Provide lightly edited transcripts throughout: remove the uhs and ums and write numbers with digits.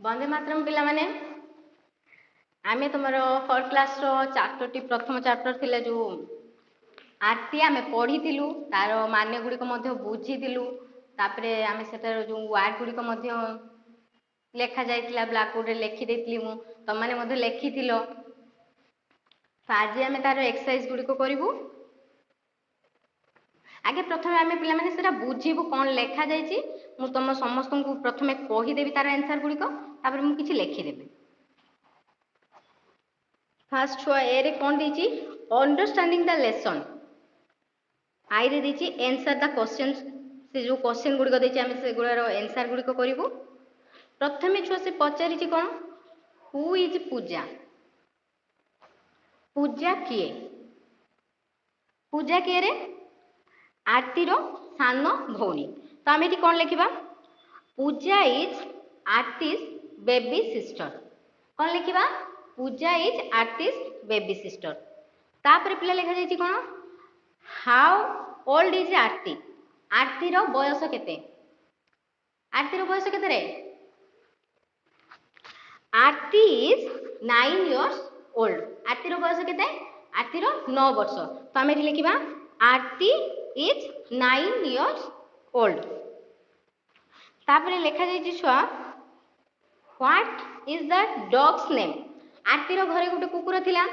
वंदे मातरम पिला माने आमे तुमर फर्स्ट क्लास रो चैप्टर टी प्रथम चैप्टर थिले जो आरती आमे पढ़ी थिलु तार मान्य गुडी को मध्ये बुझी थिलु तापरे आमे सेटर जो वर्ड गुडी को मध्ये लेखा जायतिला ब्लैक बोर्ड रे लेखि देतिली मु त माने मध्ये लेखि थिलो आज आमे तार एक्सरसाइज गुडी को करिवु आगे प्रथमे आमे पिला माने सेटा बुझीबु कोन लेखा जायछि मु तुम समस्त को प्रथमे कहि देबी तार आंसर गुडी को तापरे मु किछि लेखि देबी फर्स्ट छुआ ए रे कोन दीची अंडरस्टैंडिंग द लेसन आई रे दीची आंसर द क्वेश्चन से जो क्वेश्चन गुडी को देची आमे से गुडा रो आंसर गुडी को करिवु प्रथमे छुआ से पचारिची कोन हु इज पूजा पूजा किए रे आरती रो सान भौणी तो आमे एठी कोन लेखिबा Pooja is Aarti's baby sister कोन लेखिबा Pooja is Aarti's baby sister तापर पिला लेखा जायछि कोन how old is Aarti Aarti रो बयस केते रे Aarti is 9 years old Aarti रो बयस केते आरती रो 9 वर्ष तो आमे एठी लिखिबा आरती इज 9 इयर्स ओल्ड तापर लेखा जायछि छुआ what is the dog's name Aarti रो घरे गुटे कुकुर थिला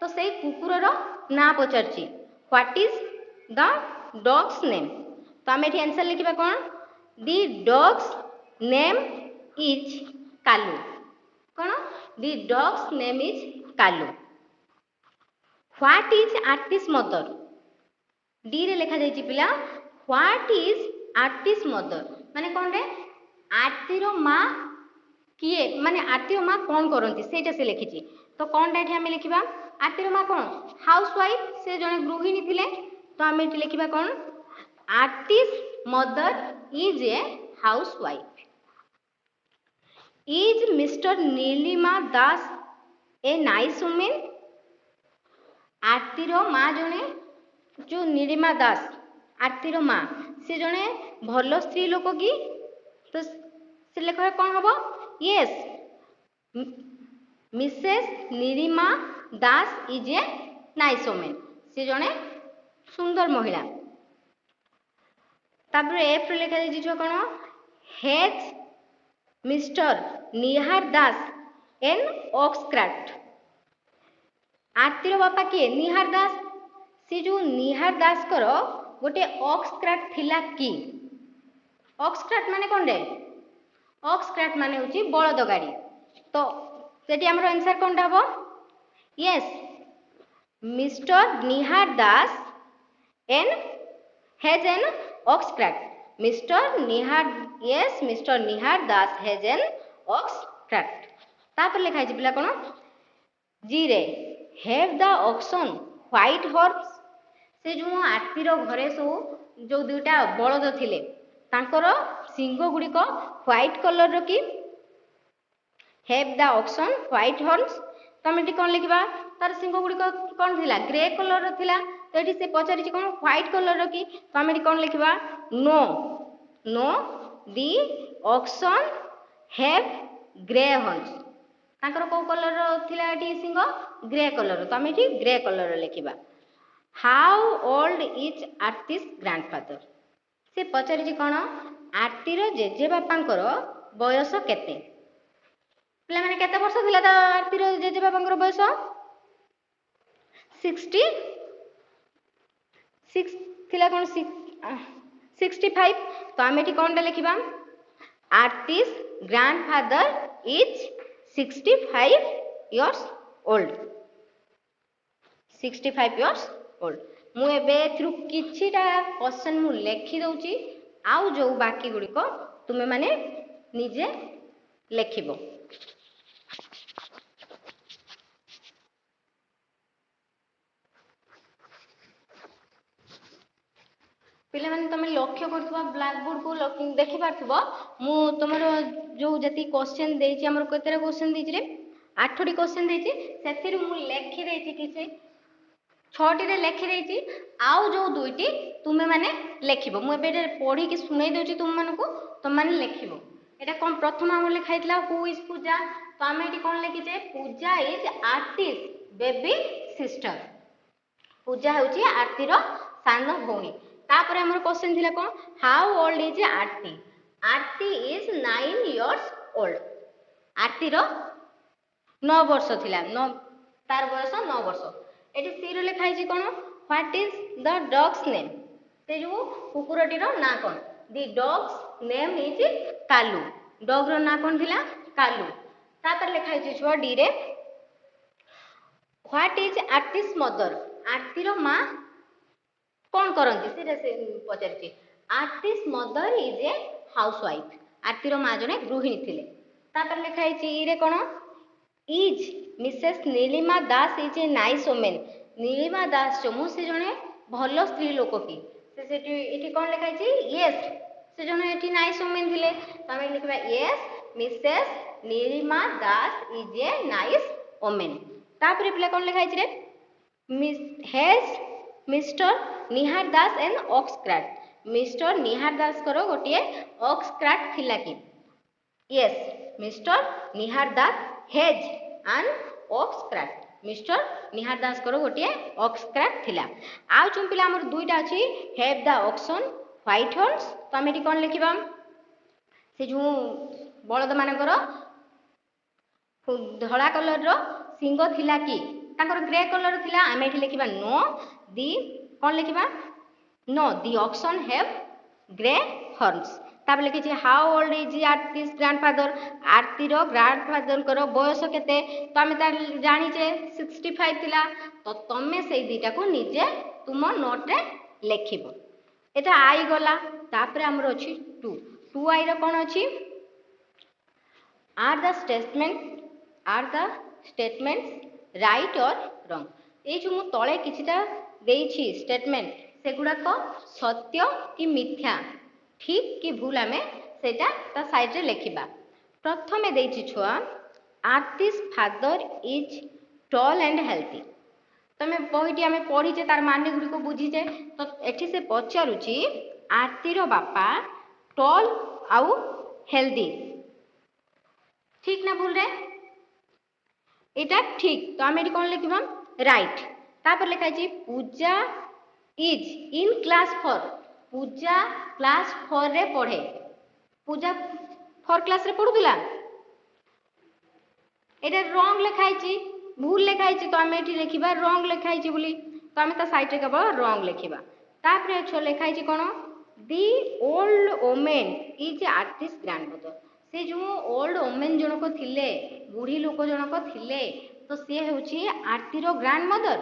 तो सेई कुकुर रो ना पचारछि what is the dog's name तो आमे एठी आंसर लिखिबा कोन the dog's name is Kalu कोन the dog's name is Kalu what is Aarti's mother D रे लेखा जायछि पिला व्हाट इज आरतीस मदर माने कोन रे आरती रो मां किए माने आरती रो मां कोन करंती सेटा से लिखिछि तो कोन रे हमें लिखिबा आरती रो मां कोन हाउस वाइफ से जने गृहिणी थिले तो हमें एठी लिखिबा कोन Aarti's mother is a house is Mr Nilima Das a nice women Aarti रो मां जने जो नीलिमा दास आरती रो मां से जने भलो स्त्री लोक की तो से लेखा कोन हबो yes Mrs Nilima Das is a nice women से जने सुंदर महिला तापर एफ रे लेखा जायछि कोन has Mr Nihar Das an ऑक्सक्राफ्ट आरती रो बापा किए निहार दास से जो निहार दास करो गोटे ऑक्सक्राफ्ट थिला की ऑक्सक्राफ्ट माने कोन रे ऑक्सक्राफ्ट माने होची बळद गाड़ी तो सेठी हमर आंसर कोनटा हबो yes mister Nihar Das an has an oxcart mister Nihar yes mister Nihar Das has an oxcart तापर लिखा है पिला कोन जी रे have the auction white horse से जो आरती रो घरे सो जो दुटा बळद थिले तांकर सिंह गुडी को व्हाइट कलर रो की have the auction white horse तमेटी कोन लिखबा तार सिंह गुडी को कोन थिला ग्रे कलर रो थिला तो एठी से पचारि छि कोन व्हाइट कलर रो की तमेटी कोन लिखबा no no the oxen have grey horns तांकर को कलर रो थिला एठी सिंह ग्रे कलर तो आम ये ग्रे कलर लिखा हाउ ओल्ड इज आरतीस ग्रांडफादर से पचारि कौन आरतीर जेजे बापांकर बयस केते पिला माने केते वर्ष थिला त आरतीर जेजे बापांकर बयस 66 थिला कोन 65 तो आम ये कौन लिखा आरतीस grandfather is 65 years old 65 years old मु एबे थ्रू किछिटा क्वेश्चन मु लेखि दउची आउ जो बाकी गुडी को तुमे माने निजे लेखिबो पिले माने तमे लक्ष्य करथबा ब्लैक बोर्ड को देखि पारथबो मु तमरो जो जति क्वेश्चन देछि हमर केतेरा क्वेश्चन देछि रे 8टी क्वेश्चन देछि सेथिरु मु लेखि देछि किसे 6टी रे लेखि देछि आउ जो दुईटी तुमे माने लेखिबो मु एबे पढी कि सुनाई दोछि तुम मानको तुम माने लेखिबो এটা কোন প্রথম আমার লেখাইতলা হু ইজ পূজা, তো আমি এটি কোন লিখিছে Puja is Aarti's baby sister. Puja হଉଛି ଆରତୀର ସାନ ଭଉଣୀ। ତାପରେ ଆମର କ୍ୱେଶ୍ଚନ ଥିଲା କଣ how old is Aarti, Aarti is 9 years old। ଆରତୀର 9 ବର୍ଷ ଥିଲା, ତାର ବୟସ 9 ବର୍ଷ। ଏଠି ସି ରେ ଲେଖା ହେଇଛି କଣ what is the dog's name, ସେ ଯୋଉ କୁକୁରଟିର ନାଁ କଣ, the dog's name is Kalu, dog ର ନାଁ କଣ ଥିଲା କାଲୁ। ତାପରେ ଲେଖା ହେଇଛି ଛୁଆ ଡି ରେ ହ୍ୱାଟ ଇଜ ଆରତୀସ ମଦର, ଆରତୀର ମା କଣ କରନ୍ତି ସେଟା ସେ ପଚାରିଛି। ଆରତୀସ ମଦର ଇଜ ଏ ହାଉସ ୱାଇଫ, ଆରତୀର ମା ଜଣେ ଗୃହିଣୀ ଥିଲେ। ତାପରେ ଲେଖା ହେଇଛି ଇ ରେ କଣ is Mrs Nilima Das is a nice woman, Nilima Das ଚମୁ ସେ ଜଣେ ଭଲ ସ୍ତ୍ରୀ ଲୋକ କି, ସେ ସେଠି ଏଠି କଣ ଲେଖା ହେଇଛି ୟେସ୍ ସେ ଜଣେ ଏଠି ନାଇସ୍ ଓମେନ୍ ଥିଲେ, ତ ଆମେ ଲେଖିବା yes Mrs Nilima Das is a nice woman. ତାପରେ ପିଲା କଣ ଲେଖା ହେଇଛି ରେ has mister Nihar Das an oxcart, mister Nihar ଦାସଙ୍କର ଗୋଟିଏ ଅକ୍ସ କ୍ରାଟ୍ ଥିଲା କି, yes mister Nihar Das has an oxcart, mister Nihar ଦାସଙ୍କର ଗୋଟିଏ ଅକ୍ସ କ୍ରାଟ୍ ଥିଲା। ଆଉ ଯେଉଁ ପିଲା ଆମର ଦୁଇଟା ଅଛି ହେଭ୍ ଦ ଅକ୍ସନ୍ ହ୍ୱାଇଟ୍ ହର୍ସ, ତ ଆମେ ଏଠି କଣ ଲେଖିବା ସେ ଯେଉଁ ବଳଦ ମାନଙ୍କର ଧଳା କଲରର ଶିଙ୍ଗ ଥିଲା କି, ତାଙ୍କର ଗ୍ରେ କଲର ଥିଲା, ଆମେ ଏଠି ଲେଖିବା नो ଦି କଣ ଲେଖିବା no the oxen have grey horns. ତାପରେ ଲେଖିଛି how old is Aarti's grandfather, ଆରତୀର ଗ୍ରାଣ୍ଡଫାଦରଙ୍କର ବୟସ କେତେ, ତ ଆମେ ତାର ଜାଣିଛେ 65 ଥିଲା, ତ ତମେ ସେଇ ଦୁଇଟାକୁ ନିଜେ ତୁମ ନୋଟରେ ଲେଖିବ। এটা আই গলা। তারপরে আমার ଅଛି টু, টু আই ର কোন ଅଛି are the statements right or wrong, এই যে মু তলে কিছুটা দেইছি স্টেটমেন্ট সেগুড়াক সত্য কি মিথ্যা ঠিক কি ভুল আমি সেটা তা সাইডে লেখিবা। প্রথমে দেইছি ছুয়া Aarti's ফাদর is tall and healthy, তুমি বইটি আমি পড়িছে তার মানে গুড়িক বুঝিছে, তো এটি সে পচারুছি আরতির বাপা টল আউ হেলদি, ঠিক না ভুল রে, এটা ঠিক, তো আমি এটি কোন লিখিবা রাইট। তারপর লেখা আছে Puja is in class 4, Puja class 4 রে পড়ে, পূজা 4 ক্লাস রে পড়ুলা, এটা রং লেখা আছে ভুল লেখা আছে, তো আমি এটি লিখিবা রং লেখা আছে বলি, তো আমি তা সাইডে কেবল রং লিখিবা। তারপরে লেখা আছে কোন the old woman is Aarti's grandmother, সে যে ওল্ড ওমেন জনক থিলে বুড়ি লোক জনক থিলে, তো সে হচ্ছে আরতির গ্রান্ডমদর,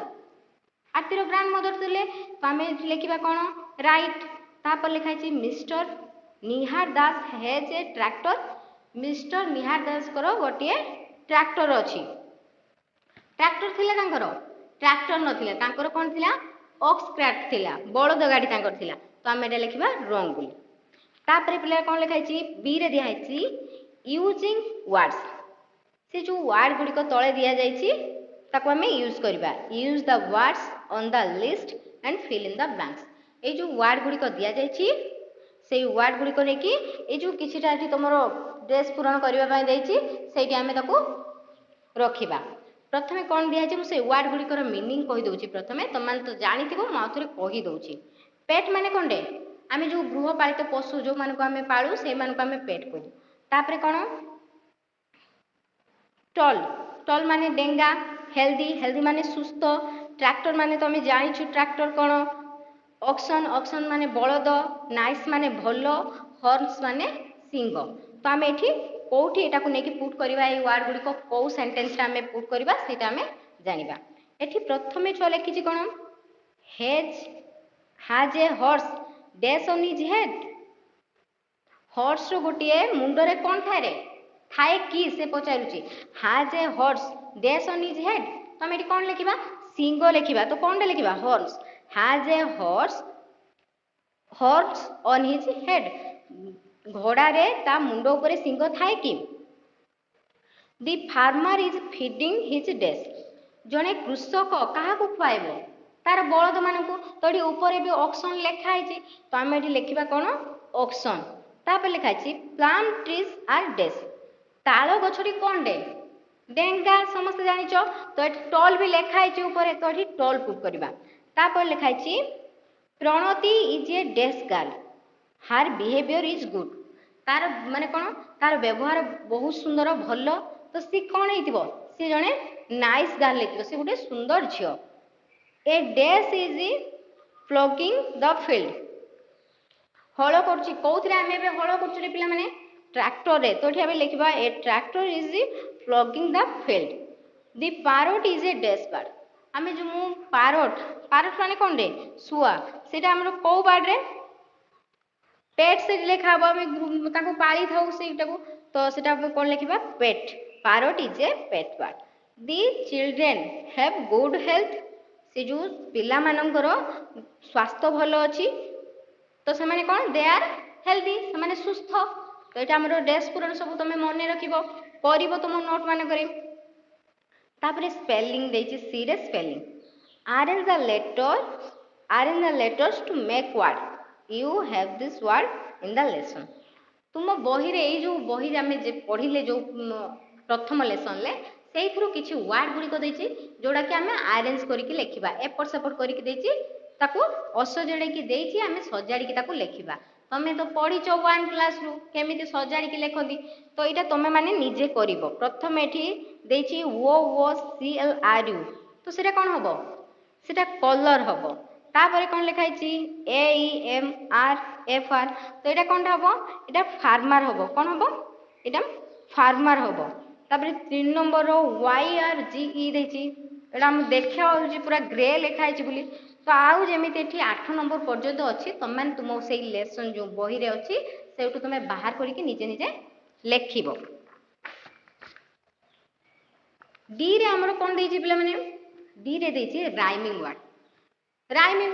আরতির গ্রান্ডমদর থিলে, তো আমি লিখিবা কোন রাইট। তারপর লেখা আছে mister Nihar Das has a tractor, mister Nihar দাসকর গোটিয়ে ট্রাক্টর ଅଛି, ট্রাক্টর ଥିଲା ତାଙ୍କର, ট্রাক্টর ନଥିଲା ତାଙ୍କର କଣ ଥିଲା ଅକ୍ସ କ୍ରାଟ୍ ଥିଲା, ବଳଦ ଗାଡ଼ି ତାଙ୍କର ଥିଲା, ତ ଆମେ ଏଟା ଲେଖିବା ରଙ୍ଗ ବୋଲି। ତାପରେ ପିଲା କଣ ଲେଖା ହେଇଛି ବି ରେ ଦିଆ ହେଇଛି ୟୁଜିଂ ୱାର୍ଡସ୍, ସେ ଯୋଉ ୱାର୍ଡ ଗୁଡ଼ିକ ତଳେ ଦିଆଯାଇଛି ତାକୁ ଆମେ ୟୁଜ୍ କରିବା। Use the words on the list and fill in the blanks, ଏଇ ଯୋଉ ୱାର୍ଡ ଗୁଡ଼ିକ ଦିଆଯାଇଛି ସେଇ ୱାର୍ଡ ଗୁଡ଼ିକ ନେଇକି ଏଇ ଯୋଉ କିଛିଟା ଏଠି ତମର ଡ୍ରେସ୍ ପୂରଣ କରିବା ପାଇଁ ଦେଇଛି ସେଇଠି ଆମେ ତାକୁ ରଖିବା। ପ୍ରଥମେ କଣ ଦିଆଯାଇଛି ମୁଁ ସେଇ ୱାର୍ଡ ଗୁଡ଼ିକର ମିନିଂ କହିଦେଉଛି, ପ୍ରଥମେ ତମମାନେ ତ ଜାଣିଥିବ ମୁଁ ଆଉ ଥରେ କହିଦେଉଛି। ପେଟ୍ ମାନେ କଣଟେ ଆମେ ଯୋଉ ଗୃହପାଳିତ ପଶୁ ଯୋଉମାନଙ୍କୁ ଆମେ ପାଳୁ ସେଇମାନଙ୍କୁ ଆମେ ପେଟ୍ କହୁ। ତାପରେ କଣ ଟଲ୍, ଟଲ୍ ମାନେ ଡେଙ୍ଗା, ହେଲ୍ଦି, ହେଲ୍ଦି ମାନେ ସୁସ୍ଥ, ଟ୍ରାକ୍ଟର ମାନେ ତମେ ଜାଣିଛୁ ଟ୍ରାକ୍ଟର କଣ, ଅକ୍ସନ୍, ଅକ୍ସନ୍ ମାନେ ବଳଦ, ନାଇସ୍ ମାନେ ଭଲ, ହର୍ନସ୍ ମାନେ ସିଂଗ। ତ ଆମେ ଏଠି କୋଉଠି ଏଟାକୁ ନେଇକି ପୁଟ୍ କରିବା, এই ওয়ার্ড গুড়িক কোউ সেন্টেন্সরে আমি পুট କରିବା সেটা আমি জানিবা। এটি প্রথমে ছুয়া লেখিছি কোন has a horse dash on his head, horse র গোটিয়ে মুন্ডরে কোন ଥାଏ রে ଥାଏ কি সে পচারুছি, has a horse dash on his head, তো আমি এটি কোন লেখিবা সিংহ লেখিবা, তো কোনটা লেখিবা horse, has a horse horse on his head, ঘোড়ারে তা মুন্ড উপরে সিংহ থাকে কি। The farmer is feeding his dash, জনে কৃষক কাহাକୁ খুয়াইব তার বলদ মানকু, তো এটি উপরে বি অক্সন লেখা হয়েছে, তো আমি এটি লেখিবা কোন অক্সন, तापर लिखा है प्लाम ट्रीज आर डेस ताल गछटी कौन डे डेंगा समस्त जानिच तो ये टॉल भी लिखा है ऊपर तो ये टॉल पुट करबा तापर लिखा है Pranati is a days girl हार बिहेवियर इज गुड तार माने कौन तार व्यवहार बहुत सुंदर भल तो सी कौन हेतिबो सी जने नाइस गर्ल हेतिबो सी गोटे सुंदर झियो ए डेस इज फ्लॉगिंग द फील्ड हल करुच्ची कौन आम ए हल कर पिला माने ट्रैक्टर रे तो ये लिखा a tractor is ploughing the field the parrot is a dash bird आम जो पैरोट पैरोट माने कौन रे शुआ सेटा हमर को बार्ड रे पेट से लिखा हम आम ताको पाली थाउ सेटा को तो सेटा कौन लिखा pet parrot is a pet bird the children have good health से जो पिला मानकर स्वास्थ्य भल अच्छी तो से माने कौन दे आर हेल्दी से माने सुस्थ तो ये आम डेस पूरण सब तुम मन रखो तुम नोट मान तापर स्पेलिंग देछि सी रे spelling arrange the letters to make word you have this word in the lesson तुम बही रे जो बही आम पढ़िले जो प्रथम लेसन ले से किसी वर्ड गुड़िक देछि जोड़ा कि आम अरेंज करके लिखा एपट सेपट करके देछि ताकू असजड़े देछि आम सजाड़ी ताकू लिखा तमे तो पढ़ीच 1 क्लास रु केमिति सजाड़ी लिखती तो यहाँ तुम मैंने निजे कर प्रथम ये वो सी एल आर यू तो सेटा कौन हम सेटा कलर हम तापर कौन लिखाई A M R F R तो यहाँ कौन हम यहाँ फार्मर हम कौन हम यहाँ फार्मर हम तापर 3 नंबर वाई आर जी ई देखा देखा पूरा ग्रे लिखाई बोली तो आउ जमी 8 नंबर पर्यंत अच्छी तुम मैंने तुम से लेसन जो बही रे अच्छी से तुम बाहर करके निजे निजे लेखिब डी रे हमर कौन देछि पिला माने डी रे देछि राइमिंग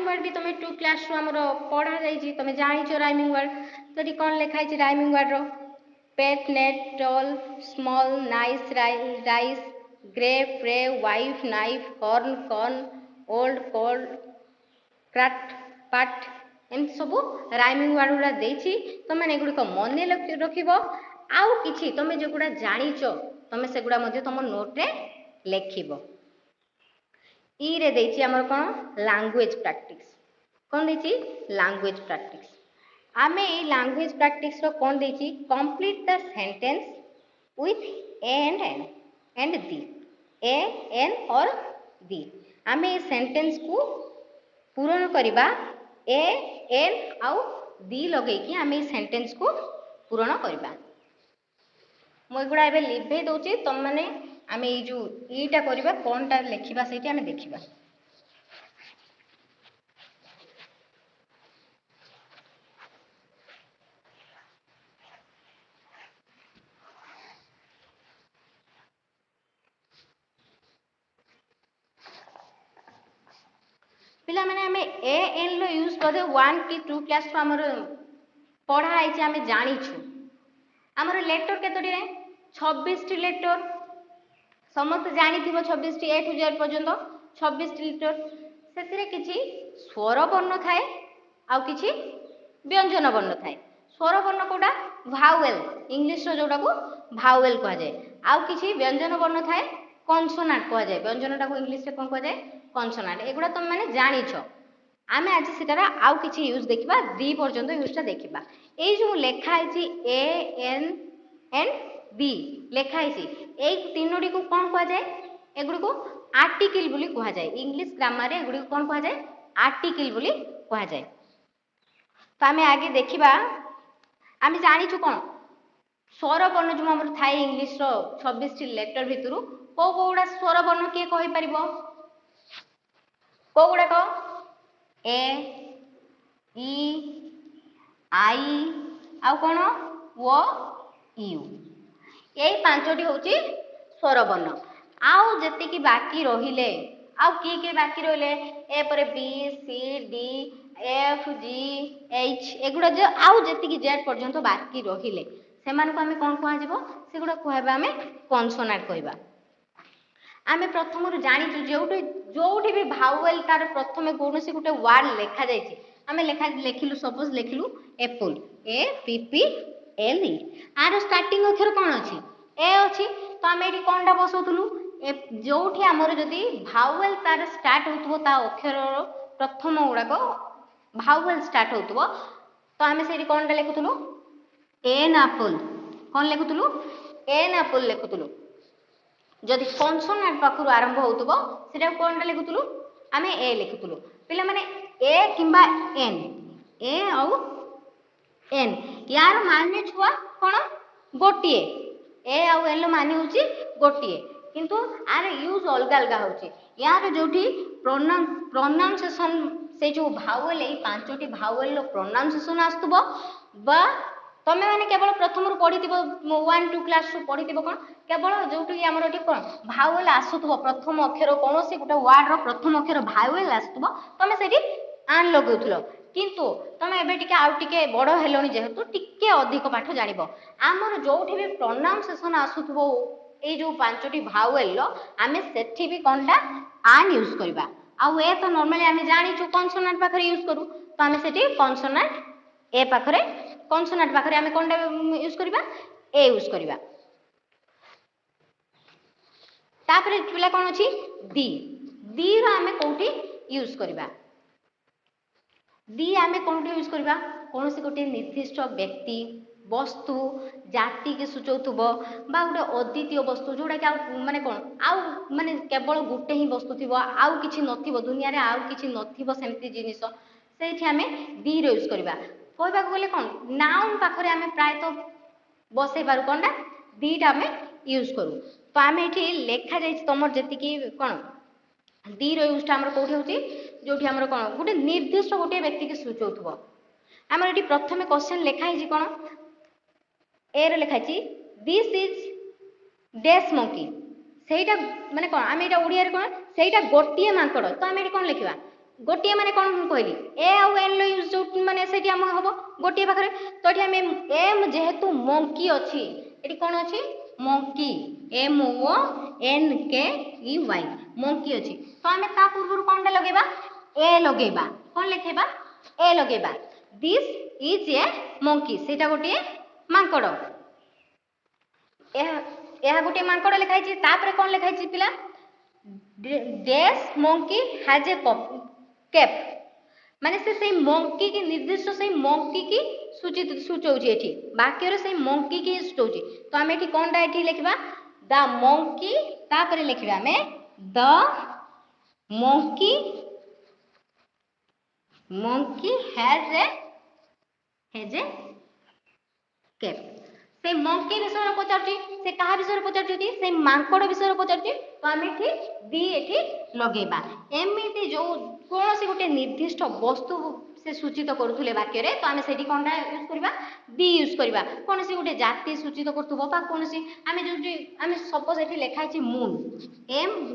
वर्ड भी तुम 2 क्लास रु हमर पढ़ा जाइछि तुम जानिछ राइमिंग वर्ड तो डी कौन लिखाई छि राइमिंग वर्ड रो pet net tall small nice rice grey pray wife knife corn corn old cold cart part एम सब राइमिंग वर्ड गुड़ा देछि तुम एगुड़िक मन रखिब आउ किछि तुम जोगुड़ा जानिछ तुम सेगुड़ा मध्य तुम नोट रे लिखिब ई रे देछि हमर कोन लैंग्वेज प्रैक्टिस कोन देछि लैंग्वेज प्रैक्टिस आमे ए लैंग्वेज प्रैक्टिस रो कोन देछि complete the sentence with a and the a an और दी आमे ए सेंटेंस को पूरण करवा ए एन आउ दी लगे कि आम सेंटेंस को पूरण करवा मुझा एवं लिभे दौचे तुम मैंने आम जो ईटा करवा कौन टा लिखा से आम देखा पिला माने आमे ए एन लो यूज बोधे 1 कि 2 क्लास तो हमर पढ़ा है आमे जानिछु हमर लेटर केतोटी रे 26 टी लेटर समस्त जानी थिबो 26 टी ए टू जेड पर्यंत 26 टी लेटर सेतिरे किछि स्वर वर्ण थाए आउ किछि व्यंजन वर्ण थाए स्वर वर्ण कोडा भावेल इंग्लिश रो जोडा को भावेल कहा जाय आउ किछि व्यंजन वर्ण थाए कॉन्सोनेंट कहा जाय व्यंजनटा को इंग्लिश रे कोन कहा जाय कॉन्सोनेंट एगुडा तुम मैंने जानिछ आम आज सेटार आउ किछि यूज देखिबा डी पर्यंत यूजटा देखिबा ए जो लेखा है ए एन एंड बी लेखा है ए तीनोटी को कौन कहा जाए एगुडी को आर्टिकल बोली कहा जाए इंग्लिश ग्रामर रे एगुडी को कौन कहा जाए आर्टिकल बोली कहा जाए तो आम आगे देखिबा आम जानिछु कौन स्वर वर्ण जो हमर थाए इंग्लिश रो 26 टी लेटर भितरु को कोडा स्वर वर्ण के कहि परिबो को गुड़ाक ए ई आई आउ कौन ओ यू यही 5टी होची स्वर वर्ण आउ जेतिकी बाकी रहिले आउ किए बाकी रहिले ए पर B C D F G H एगुड़ा जो आउ जेतिकी जेड पर्यंत बाकी रहिले सेमान को आमे कोन कहै जेबो सेगुड़ा कहबा आमे कॉन्सोनेंट कहबा आमे प्रथम जानी जोटी भी भावेल तार प्रथम कौन से गोटे वर्ड लिखा जाइए आमे लेखिलु सपोज लेखिलु एप्पल APPLE आर स्टार्टिंग अक्षर कौन अच्छी ए अच्छी तो आम ये कौन टा बसौलु जोठी आमर जदि भावेल तार स्टार्ट हो अक्षर प्रथम गुड़ाक भावेल स्टार्ट हो तो आम से कौन टा लिखुलु एन एप्पल कौन लिखुलु एन एप्पल लिखुलु जदि कनसोनाट पाखु आरंभ होतुबो सेटा कौन टा लिखुलु आम ए लिखुलु पिला माने ए किंबा एन ए आउ एन यार माने छुआ कौन गोटे ए आउ एन माने होची गोटे किंतु आर यूज अलग अलग होची यार जोठी प्रोनाउंसिएशन से जो भावेल ए पांचटी भावेल रो प्रोनाउंसिएशन आस्तुबो बा तमे माने केवल प्रथम रु पढितिबो 1 2 क्लास रु पढितिबो कोन केवल जोठी हमर एठी कोन भावेल आसुतबो प्रथम अक्षर कोनोसी गुटा वर्ड रो प्रथम अक्षर भावेल आसुतबो तमे सेठी आन लगौथलो किंतु तमे एबे टिके आउ टिके बड़ हेलोनी जेहेतु टिके अधिक पाठ जानिबो हमर जोठी भी प्रोनाउंसिएशन आसुतबो ए जो पांचटी भावेल लो आमे सेठी भी कोनटा आन यूज करबा आउ ए तो नॉर्मली आमे जानि छु कॉन्सोनेंट पाखरे यूज करू तो आमे सेठी कॉन्सोनेंट ए पाखरे कॉन्सोनेंट पाखरे आमे कोनटा यूज करबा ए यूज करबा तापरे पिला कोन अछि दी रो आमे कोठी यूज करबा दी आमे कोठी यूज करबा कोनोसी गोटे निर्दिष्ट व्यक्ति वस्तु जाति के सूचौथुबो बा गोटे अद्वितीय वस्तु जोड़ा कि माने कोन आउ माने केवल गोटे ही वस्तु थिबो आउ किछि नथिबो दुनिया रे आउ किछि नथिबो सेमति जिनिस सेठी आमे दी रो यूज करबा कहबा गले कोन नाउन पाखरे आमे प्राय तो बसै पारु कोनटा दीटा आमे यूज करू तो आमे एठी लेखा जाय तमर जति कि कोन दी रो यूज टा हमर कोठी होची जोठी हमर कोन गोटे निर्दिष्ट गोटे व्यक्ति के सूचौथुबो हमर एठी प्रथमे क्वेश्चन लेखा हिची कोन ए रे लेखा छी दिस इज डैश मंकी सेटा माने कोन आमे एटा ओडिया रे कोन सेटा गोटिए मांकड़ तो आमे एठी कोन लिखिबा गोटिए माने कोन कहली ए आउ एन लो यूज जो माने सेठी हम हबो गोटिए पाखरे तो एठी आमे एम जेहेतु मंकी अछि एठी कोन अछि मंकी MONKEY मंकी अछि तो आमे ता पूर्व कोन लगेबा ए लगेबा कोन लिखेबा ए लगेबा दिस इज ए मंकी सेटा गोटिए मांकड़ यह गोटे मांकड़ लिखाई छी तापरे कोन लिखाई छी पिला dash monkey has a cap माने से मंकी की निर्दिष्ट से मंकी की सूचित सूचौची एठी वाक्य रे से मंकी की सूचौची तो हम एठी कोनटा एठी लिखबा द मंकी तापरे लिखबा हमें the monkey has a cap से मंकी विषय पचारची से कहा विषय पचारची से मांकड़ विषय पचारची तो आम एठी दी एठी लगेबा एमिति जो कोनोसी गोटे निर्दिष्ट वस्तु से सूचित करूथुले वाक्य रे तो आमे सेठी कोनटा यूज करबा दी यूज करबा कोनोसी गोटे जाति सूचित करथुबो बा कोनोसी आमे जो आमे सपोज एठी लेखा अछि मून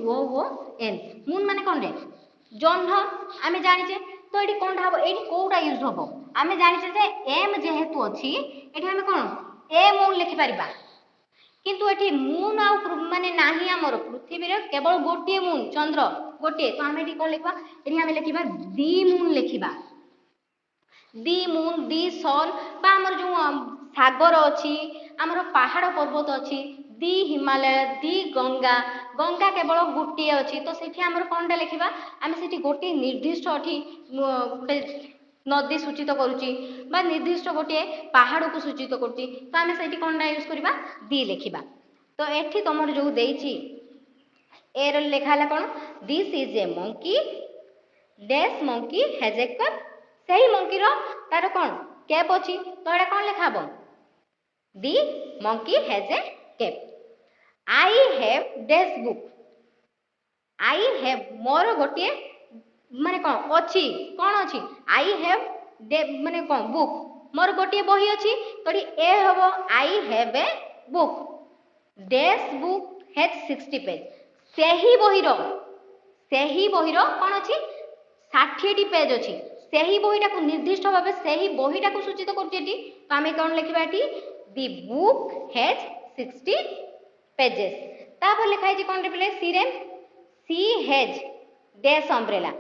MOON मून माने कोन रे जह्न आमे जानिचे तो एठी कोनटा हबो एठी कोउटा यूज हबो आमे जानिचे जे एम जेहेतु अछि एठी आमे कोन ए मून लिखि परिबा किंतु एठी मून आ माने नाही हमर पृथ्वी रे केवल गोटिए मून चंद्र गोटिए तो आमे एठी कोन लिखबा एठी आमे लिखिबा दी मून लिखिबा दी मून दी सन बा हमर जो सागर अछि हमर पहाड़ पर्वत अछि दी हिमालय दी गंगा गंगा केवल गोटिए अछि तो सेठी हमर कोनटा लिखिबा आमे सेठी गोटिए निर्दिष्ट अछि गोटे नदी सूचित करूची बा निर्दिष्ट गोटे पहाड़ को सूचित करूची तो आमे सेठी कोनटा यूज करबा दी लिखिबा तो एठी तमर जो देइची ए रे लेखा हला कोन this is a monkey dash monkey has a cap सही मंकी रो तार कोन कैप अछि तो एटा कोन लिखाबो the monkey has a cap I have dash book I have मोर गोटिए माने कोन अछि आई हैव माने कोन बुक मोर गोटिए बही अछि तोडी ए हबो I have a book dash book has 60 page सेही बहिरो कोन अछि 60 टी पेज अछि सेही बहिटा को निर्दिष्ट भाबे सेही बहिटा को सूचित करछि एटी तो आमे कोन लिखबा eighty the book has 60 pages तापर लिखाइ जे कोन रे सी हैज डैश अम्ब्रेला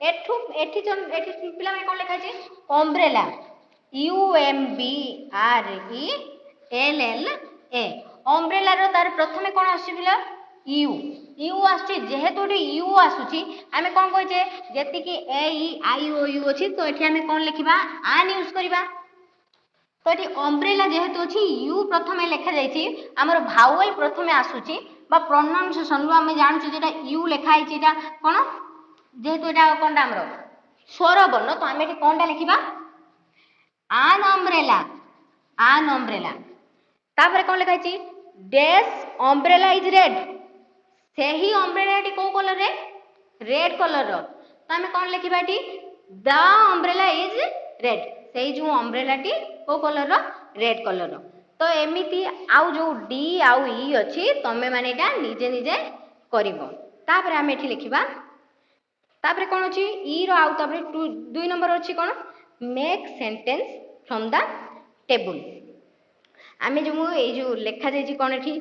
एठू एठी जन एठी पिला में कोन लिखा छै अम्ब्रेला UMBRELLA अम्ब्रेला रो तार प्रथमे कोन आसी पिला यू यू आसी जेहेतु यू आसुची आमे कोन कहै छै जेति कि ए ई आई ओ यू अछि तो एठी आमे कोन लिखिबा आन यूज करिबा तो एठी अम्ब्रेला जेहेतु अछि यू प्रथमे लिखा जाय छी हमर भावेल प्रथमे आसुची बा प्रोनाउंसिएशन रो आमे जानछु जेटा यू लिखा है जेटा कोन जेहेतु एटा कोनटा हमर स्वर वर्ण तो आमे एठी कोनटा लिखिबा आन अम्ब्रेला तापर कोन लिखा छी डैश अम्ब्रेला इज रेड सेही अम्ब्रेला टी को कलर रे रेड कलर रो तो आमे कोन लिखिबा टी द अम्ब्रेला इज रेड सेही जो अम्ब्रेला टी को कलर रो रेड कलर रो तो एमिति आउ जो डी आउ ई अछि तमे माने एटा निजे निजे करिवो तापर आमे एठी लिखिबा तापर कोन अछि ई रो आउ तापर 2 नंबर अछि कोन make sentence from the table आमे जो ए जो लेखा जाय छी कोन एठी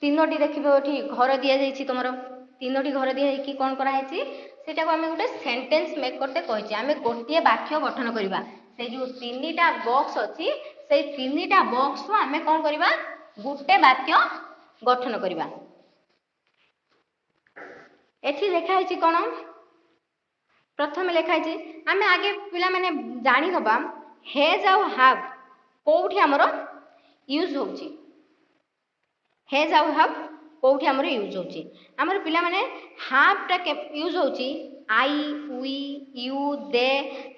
तीनोटी देखिबो एठी घर दिया जाय छी तमरो तीनोटी घर दिया कि कोन करा है छी सेटा को आमे गुटे सेंटेंस मेक करते कहै छी आमे गोटिए वाक्य गठन करिबा से जो तीनटा बॉक्स अछि से तीनटा बॉक्स को आमे कोन करिबा गुटे वाक्य गठन करिबा एठी लेखा है छी कोन प्रथम लेखा है छी आमे आगे पिला माने जानि हबा हैज आउ हैव कोठी हमरो यूज होउची हैज आउ हैव कोठी हमरो यूज होउची हमर पिला माने हैव टा यूज होउची आई वी यू दे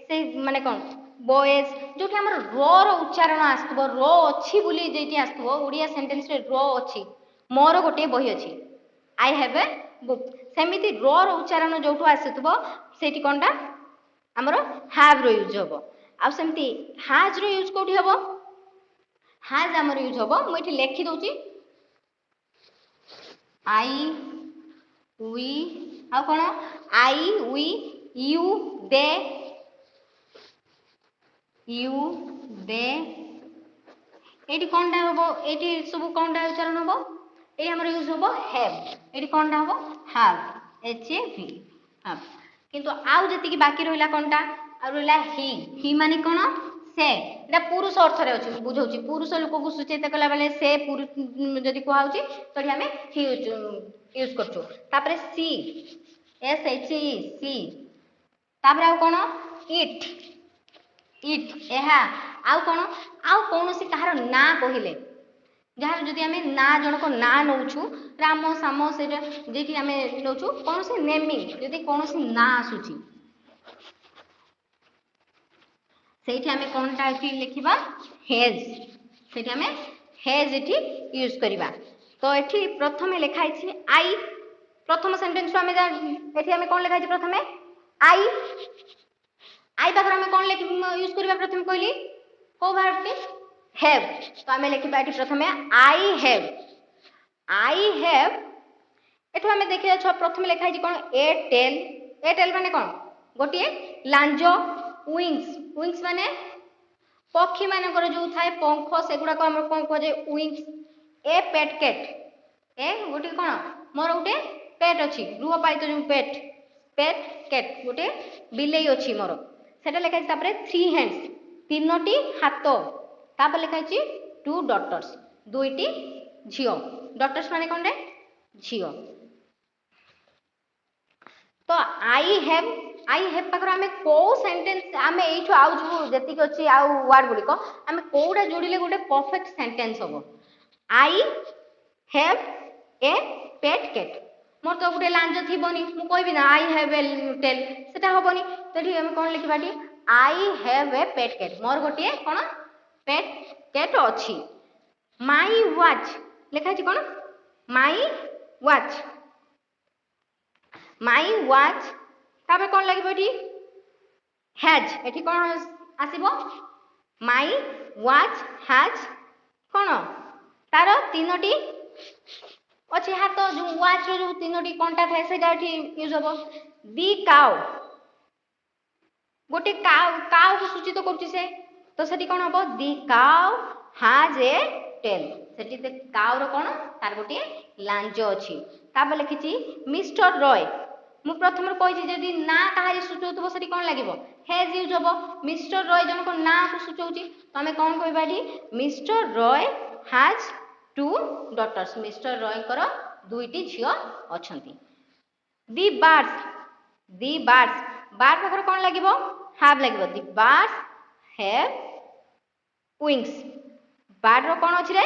से माने कोन बॉयज जोठी हमर रो रो उच्चारण आस्तबो रो अछि बुली जेठी आस्तबो ओडिया सेंटेंस रे रो अछि मोर गोटे बही अछि आई हैव ए बुक सेमिति रो रो उच्चारण जोठु आस्तबो सेठी कोनटा हमरो हैव रो यूज होबो आ सेमिति हैज रो यूज कोठी होबो हैज हमर यूज होबो म एठी लेखि दोची आई वी आ कोन आई वी यू दे एटी कोनटा होबो एटी सब कोनटा उच्चारण होबो ए हमर यूज होबो हैव एटी कोनटा होबो have H A V have किंतु आउ जति कि बाकी रहिला कोनटा आ रहिला ही माने कोन से एटा पुरुष अर्थ रे अछि बुझौची पुरुष लोक को सूचित कला बेले से पुरुष जदी को आउची तोडी हमें ही यूज करछु तापरे सी एस एच ई सी तापरे आ कोन इट एहा आउ कोन आउ कोनोसी कहार ना कहिले जहार जदी हमें ना जण को ना नउछु राम साम सेटा जेकी हमें नउछु कोनोसी नेमिंग जदी कोनोसी ना आसुची सेठी हमें कोनटा एठी लिखिबा हैज सेठी हमें हैज एठी यूज करिबा तो एठी प्रथमे लिखा छि आई प्रथम सेंटेंस हमें एठी हमें कोन लिखा छि प्रथमे आई पाखर हमें कोन यूज करिबा प्रथमे कहली को वर्ब टी हैव तो हमें लिखिबा एठी प्रथमे आई हैव एठो हमें देखि छ प्रथमे लिखा छि कोन ए टेल माने कोन गोटिए लांजो विंग्स माने पक्षी मानकर जो थाए पंख सेगुडा को हम कोन कह जे विंग्स ए पेट कैट ए गोटे कोन मोर गोटे पेट अछि गृहपालित जो पेट कैट गोटे बिलेई अछि मोर सेटा लिखा छि तापरे 3 हैंड्स तीनोटी हाथ तापर लिखा छि 2 डॉटर्स दुईटी झियो डॉटर्स माने कोन रे झियो तो आई हैव पाखर हमें को सेंटेंस हमें एठो आउ जो जति कि अछि आउ वर्ड गुडी को हमें कोडा जोड़िले गोटे परफेक्ट सेंटेंस होबो I have a pet cat मोर तो गोटे लांज थिबोनी मु कहबी ना आई हैव ए टेल सेटा होबोनी तठी हम कोन लिखबाटी I have a pet cat मोर गोटे कोन पेट कैट अछि माई वॉच लिखा छि कोन माई वॉच ताबे कोन लागबो एठी हैज एठी कोन आसीबो माई वॉच हैज कोन तारो तीनोटी अछि हाथ जो वॉच रो जो तीनोटी कोनटा थाए सेटा एठी यूज होबो दी काउ गोटे काउ को सूचित करछि से तो सेठी कोन होबो दी काउ हैज ए टेल सेठी ते काउ रो कोन तार गोटे लांज अछि ताबे लिखिछि मिस्टर रॉय मु प्रथम कही जदि ना कहारी सूचौथबो सेठी कोन लागिवो हैज यूज हबो मिस्टर रॉय जन को ना को सूचौची तो हमें कोन कहबा ठी mister Roy has two daughters mister Roy कर दुईटी झियो अछंती दी बार्ड्स बार्ड पाखर कोन लागिवो हैव लागिवो the birds have wings bird रो कोन अछि रे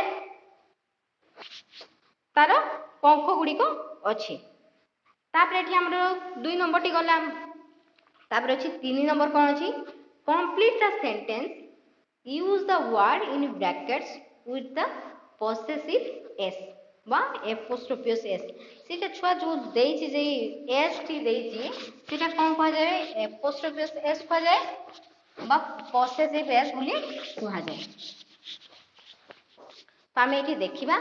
तार पंख गुडी को अछि तापर एठी हमरो 2 नंबर टी गला तापर अछि 3 नंबर कोन अछि complete the sentence use the word in brackets with the possessive s बा एपोस्ट्रोफियस s सेटा छुआ जो देछि जे s टी देछि सेटा कोन कह जाय एपोस्ट्रोफियस s कह जाय बा possessive s बोली कहा जाय तो आमे एठी देखिबा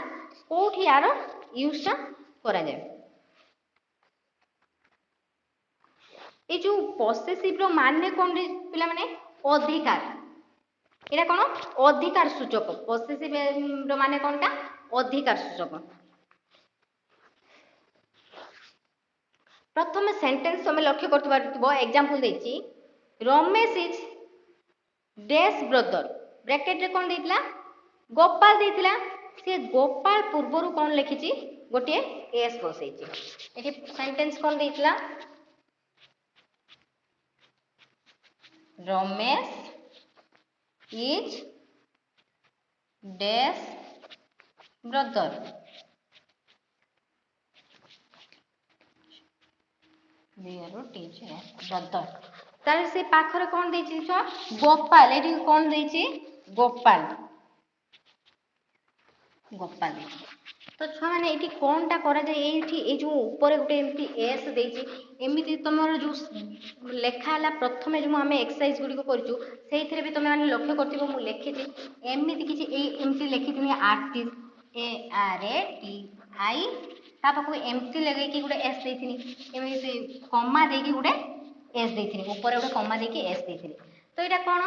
कोठी यार यूज ता करा जाय ए जो पॉसेसिव रो माने कोन पिला माने अधिकार एटा कोन अधिकार सूचक पॉसेसिव रो माने कोनटा अधिकार सूचक प्रथम सेंटेंस हम लक्ष्य करतबा एग्जांपल देछि Ramesh is dash brother bracket रे कोन देतिला गोपाल देतिला से गोपाल पूर्वरु कोन लिखिछि गोटे एस बसैछि एठी सेंटेंस कोन देतिला Ramesh is dash brother brother तार से पाखरे कोन देछि गोपाल एठी कोन देछि गोपाल गोपाल तो छुआ माने एठी कोनटा करा जाय एठी ए जो ऊपर गोटे एमती एस देछि एमिति तमर जो लेखा हला प्रथमे जो हमें एक्सरसाइज गुडी को करछु सेइथरे भी तमे माने लक्ष्य करथिबो मु लेखिछि एमिति किछि ए एमती लेखिथिनि artist A R A T I ता पाखु एमती लगे कि गोटे एस देथिनि एमिति कॉमा दे कि गोटे एस देथिनि ऊपर गोटे कॉमा दे कि एस देथिनि तो एटा कोन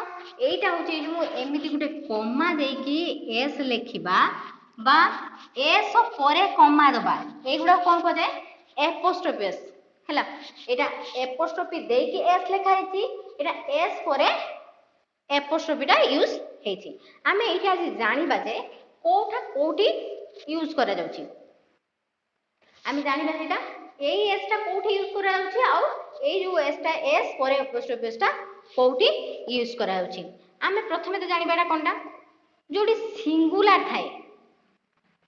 एटा होछि जो एमिति गोटे कॉमा दे कि एस लेखिबा बा एस परे कॉमा दबा एगुडा कोन को जाय एपोस्ट्रोफी एस हला एटा एपोस्ट्रोफी दे कि एस लेखा हेछि एटा एस परे एपोस्ट्रोफी टा यूज हेछि आमे एठी आज जानिबा जे कोठा कोठी यूज करा जाउछि आमे जानिबा सेटा एई एस टा कोठी यूज करा जाउछि आ एई जो एस टा एस परे एपोस्ट्रोफी एस टा कोठी यूज करा जाउछि आमे प्रथमे तो जानिबाटा कोनटा जोडी सिंगुलर थाए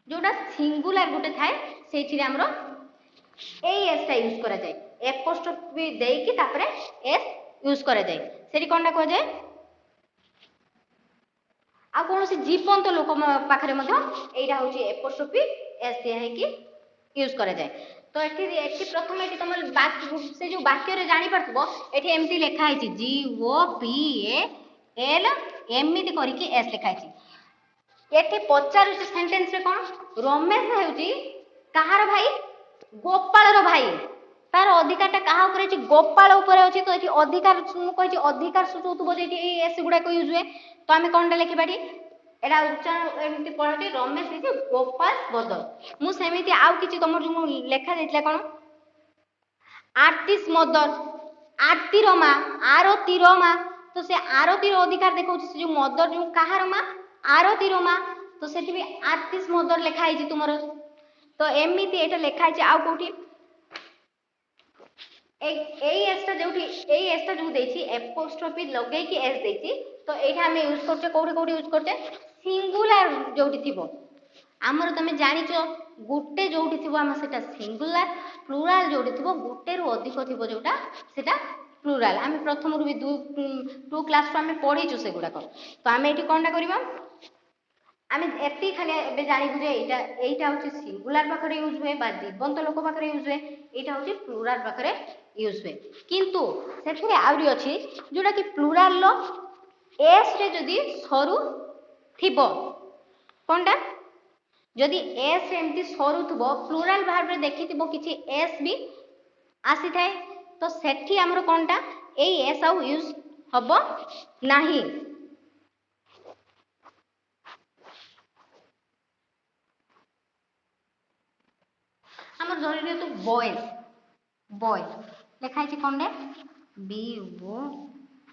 जोटा सिंगुलर गोटे थाए सेठी हमरो ए एस टा यूज करा जाय एपोस्ट्रोफी देई कि तापरे एस यूज करा जाय सेठी कोनटा को जाय आ कोनोसी जीवंत लोक पाखरे मध्य एटा होची एपोस्ट्रोफी एस दिया है कि यूज करा जाय तो एठी प्रथम एठी तमल वाक्य से जो वाक्य रे जानि परथबो एठी एमती लेखा है जी ओ पी ए एल एमिति करी कि एस लेखा है एठी पचार सेंटेंस रे कोन रमेश हेउची कहार भाई गोपाल रो भाई तार अधिकारटा कहा ऊपर अछि गोपाल ऊपर अछि तो एठी अधिकार मु कहि अधिकार सूचौतबो जेठी एस गुडा को यूज हुए तो हमें कोनटा लिखि बाडी एडा उच्चारण एमती पढति रमेश इज गोपाल ब्रदर मु सेमिति आउ किछि तमर जो लेखा दैतला कोन आरतीस मदर आरती रो मां आरती रो मां तो से आरती रो अधिकार देखौछि से जो मदर जो कहार मां आरती रो मां तो सेठी भी आरतीस मदर लेखा है जी तुमरो तो एमिति एटा लेखा है आउ कोठी एई एस टा जो देछि एपोस्ट्रोफी लगे कि एस देछि तो एठा हमें यूज करछे कोठी यूज करछे सिंगुलर जोटी थिबो हमर तमे जानिचो गुटे जोटी थिबो हम सेटा सिंगुलर प्लुराल जोटी थिबो गुटे रु अधिक थिबो जोटा सेटा प्लुराल हम प्रथम रु भी टू क्लास रो हम पढिचो से गुडा को तो हम एठी कोनटा करबा आमे एती खाली एबे जानि बुझे एटा होची सिंगुलर पाखरे यूज हुए बा जीवंत लोक पाखरे यूज हुए एटा होची प्लुराल पाखरे यूज हुए किंतु सेठरे आउरी अछि जोडा कि प्लुराल लो एस रे जदी सरू थिबो कोनटा जदी एस एमती सरू थबो प्लुराल भाग रे देखिथिबो किछि एस भी आसी थाए तो सेठी हमरो कोनटा एई एस आउ यूज हबो नाही हमर धरि तो बॉयज बॉय लिखाई छी कोन रे बी ओ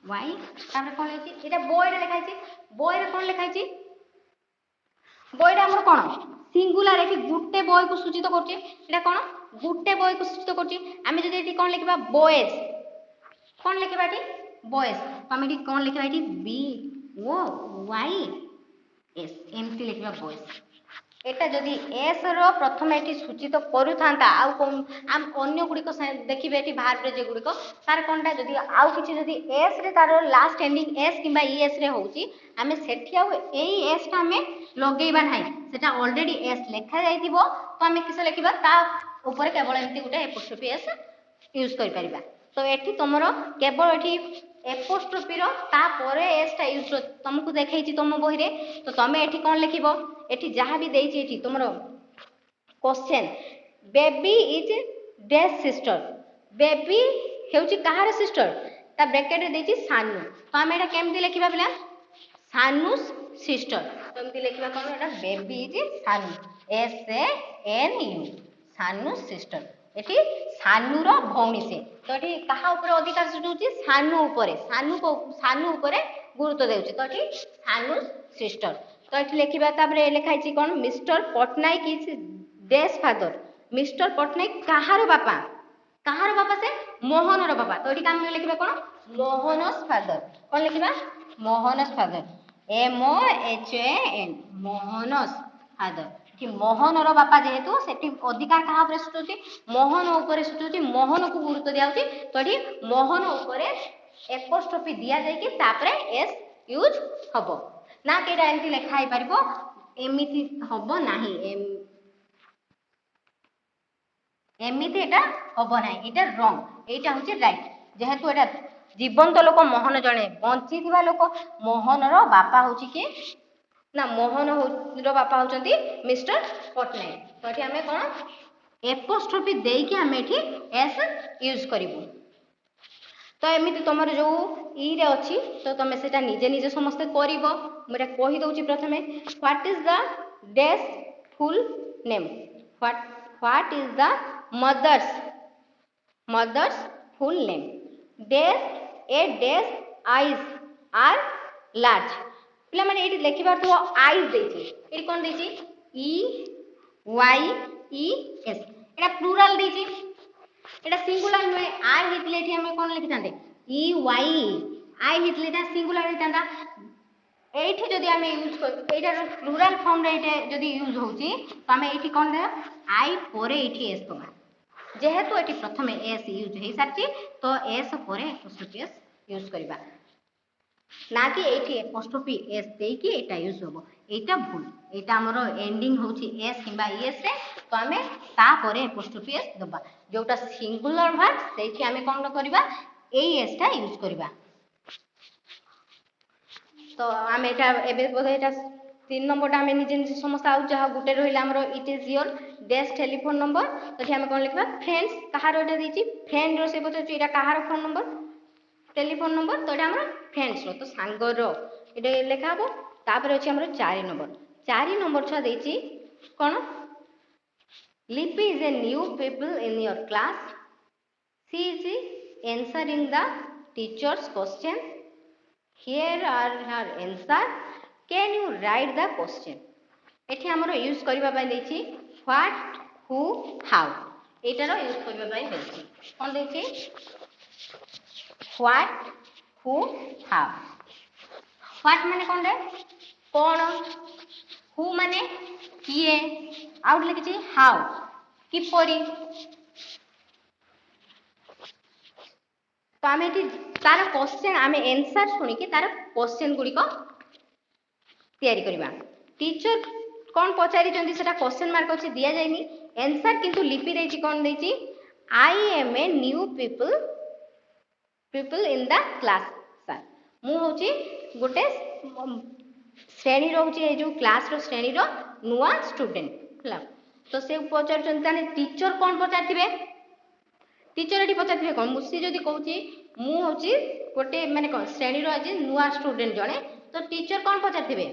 वाई तापर कोन लिखी एटा बॉय रे लिखाई छी बॉय रे कोन लिखाई छी बॉय रे हमर कोन सिंगुलर एठी गुटे बॉय को सूचित करछि एटा कोन गुटे बॉय को सूचित करछि आमे जदि एठी कोन लिखबा बॉयज कोन लिखबा एठी बॉयज तो आमे एठी कोन लिखबा एठी बी ओ वाई एस एमती लिखबा बॉयज एटा जदि एस रो प्रथम एठी सूचित करू थांता आउ आम अन्य गुडी को देखिबे एठी भार रे जे गुडी को तार कोनटा जदि आउ किछि जदि एस रे तार लास्ट एंडिंग एस किबा ईएस रे होउची आमे सेठी आउ एई एस ता आमे लगेइबा नाही सेटा ऑलरेडी एस लेखा जाइतिबो तो आमे किसे लिखिबा ता ऊपर केवल एमती गुटे एपोस्ट्रोफी एस यूज करि परिबा तो एठी तमरो केवल एठी एपोस्ट्रोफी रो ता परे एस ता यूज तुमको देखैछि तुम बही रे तो तमे एठी कोन लिखिबो एठी जहा भी देइछि एठी तमरो question baby is dash sister baby हेउछि कहार सिस्टर ता ब्रैकेट रे देइछि सानु तो हम एटा केमति लिखिबा बिला सानु सिस्टर तो एमति लिखिबा कोन एटा बेबी इज सानु एस ए एन यू सानु सिस्टर एठी सानु रो भौणी से तो एठी कहा ऊपर अधिकार सुटुछि सानु ऊपर गुरुत्व देउछि तो एठी सानु सिस्टर तो एठी लिखिबा ताबरे लिखाइ छि कोन mister Patnaik is dash father mister Patnaik कहार बापा से मोहन रो बापा तो एठी काम लिखिबा कोन मोहनस फादर कोन लिखिबा Mohan's father M O H A N Mohan's father कि मोहन रो बापा जेहेतु सेठी अधिकार कहा ऊपर सुटुछि मोहन ऊपर सुटुछि मोहन को गुरुत्व दियाउछि तो एठी मोहन ऊपर एपोस्ट्रोफी दिया जाय कि तापरे एस यूज हबो ना केडा एमति लिखाई परिबो एमिति हबो नाही एमिति एटा हबो नाही एटा रॉन्ग एटा होछि राइट जेहेतु एटा जीवंत लोक मोहन जणे बंची थिबा लोक मोहन रो बापा होछि कि ना मोहन रो बापा होचंती मिस्टर पटनायक तो एठी हमें कोन एपोस्ट्रोफी देई कि हमें एठी एस यूज करिवो तो एमिति तमर जो ई रे अछि तो तमे सेटा निजे निजे समस्त करिवो मेरा कहि दउची प्रथमे what is the dash full name what is the mother's full name dash a dash eyes are large पिला माने एठी लेखिबार तो आईज देछि एठी कोन देछि ई वाई ई एस एटा प्लुरल देछि एटा सिंगुलर नुए आर हितले एठी हम कोन लिखि थांते ई वाई आई हितले एटा सिंगुलर हितांता एठी जदि हम यूज कर एटा प्लुरल फॉर्म रे एटा जदि यूज होउची तो हम एठी कोन दे आई परे एठी एस दबा जेहेतु एठी प्रथमे एस यूज हे सारची तो एस परे एपोस्ट्रोफी एस यूज करबा ना कि एठी एपोस्ट्रोफी एस देई कि एटा यूज होबो एटा भूल एटा हमरो एंडिंग होउची एस किबा ईएस रे तो हमें ता परे एपोस्ट्रोफी एस दबा जोटा सिंगुलर वर्ड सेठी हमें कोन करबा ए एस टा यूज करबा तो हम एटा एबे बोधे एटा 3 नंबर टा हमें निजे निजे समस्त आउ जहा गुटे रहिला हमरो it is your dash telephone number तो हम कोन लिखबा फ्रेंड्स कहार एटा देछि फ्रेंड रो से बतछि एटा कहार फोन नंबर टेलीफोन नंबर तो एटा हमरो फ्रेंड्स रो तो सांग रो एटा लेखा हबो तापर अछि हमरो 4 नंबर छुआ देछि कोन लिपि is a new people in your class she is answering the teacher's question here are her answer can you write the question एठी हमरो यूज करबा पय देछि व्हाट हु हाउ एटारो यूज करबा पय देछि कोन देछि व्हाट हु हाउ व्हाट माने कोन रे कोन हु माने किए आउट लिखिछि हाउ किपरि तो आमे तार क्वेश्चन आमे आंसर सुनी कि तार क्वेश्चन गुडी को तयारी करबा टीचर कोन पचारि चंदी सेटा क्वेश्चन मार्क अछि दिया जायनी आंसर किंतु लिपि देछि कोन देछि I am a new people in the class sir मु होछि गोटे श्रेणी रहउछि ए जो क्लास रो श्रेणी रो नुवा स्टूडेंट हला तो से पचारि चंदी ताने टीचर कोन पचारथिबे टीचर एठी पचारथिबे कोन मुसी जदी कहउछि मु होछि गोटे माने कोन श्रेणी रो आज नुवा स्टूडेंट जणे तो टीचर कोन पचारथिबे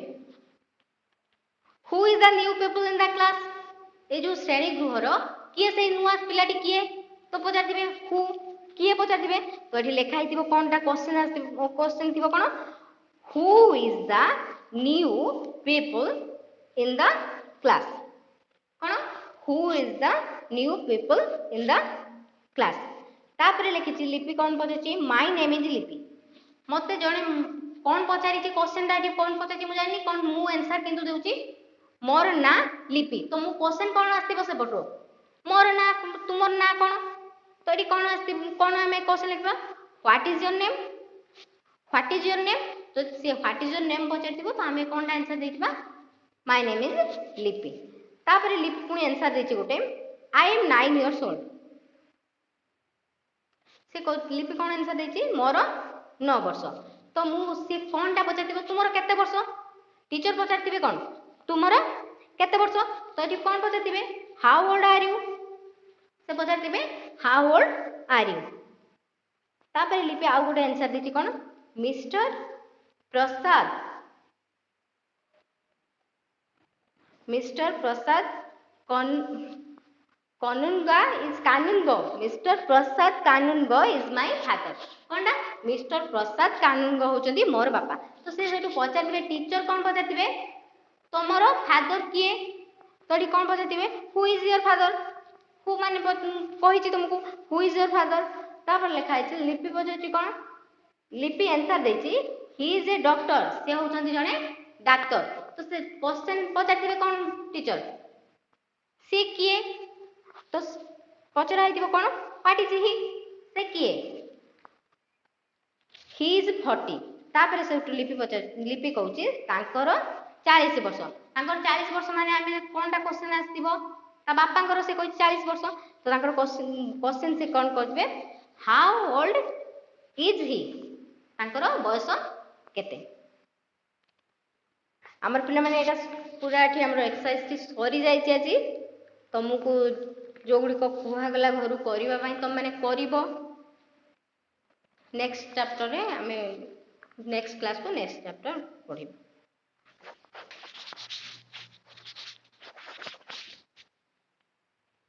who is the new people in the class ए जो श्रेणी गृह रो किए से नुवा पिलाटी किए तो पचारथिबे हु किए पचार तो ये लिखा ही कौनटा क्वेश्चन थी कौन who is the new people in the class कौन who is the new people in the class तापर लिखी लिपि कौन पचार माय नेम इज लिपि मत जड़े कौन पचारि क्वेश्चन कौन पचार मुझे जानी कौन मु आंसर किंतु देउची मोर ना लिपि तो मु क्वेश्चन कौन आसतिबो से पटो मोर ना तुमर ना कौन तो ये कौन आसति कौन हमें क्वेश्चन लिखबा what is your name what is your name तो से व्हाट इज योर नेम पचारथिबो तो हमें कौन आंसर देथिबा माय नेम इज लिपि तापर लिपि पुनी आंसर देछि गोटे आई एम 9 इयर्स ओल्ड से लिपि कौन आंसर देछि मोर 9 वर्ष तो मु से कौनटा पचारथिबो तुमर केते वर्ष टीचर पचारथिबे कौन तुमर केते वर्ष तो ये कौन पचारथिबे हाउ ओल्ड आर यू से पचारथिबे हाउ ओल्ड आर यू तापर लिपि आउ गोटे आंसर देछि कौन mister Prasad Kanungo is Kanungo mister Prasad Kanungo is my father कौनटा मिस्टर प्रसाद कानूनगो होचंदी मोर बापा तो से सेटु पचारथिबे टीचर कौन पचारथिबे तमरो फादर किए तो ये कौन पचारथिबे who is your father who माने कहिछि तुमको हु इज योर फादर तापर लिखा है लिपि पचारछि कौन लिपि आंसर देछि ही इज ए डॉक्टर से होचंदी जने डाक्टर तो से क्वेश्चन पचारथिबे कौन टीचर से किए तो पचरा है कौन व्हाट इज ही से किए ही इज 40 तापर से लिपि पचार लिपि कहूची तांकर 40 वर्ष तांकर 40 वर्ष माने आमे कोनटा क्वेश्चन आस्तिबो ता बापांकर से कहि 40 वर्ष तो तांकर क्वेश्चन से कोन कहबे हाउ ओल्ड इज ही तांकर बयस केते हमर पिला माने एटा पूरा एठी हमर एक्सरसाइज टी सरी जाय छी আজি तुमको जो गुडी को कुहा गला घरु करिवा पई तुम माने करिवो नेक्स्ट चैप्टर रे हमें नेक्स्ट क्लास को नेक्स्ट चैप्टर पढ़िबो।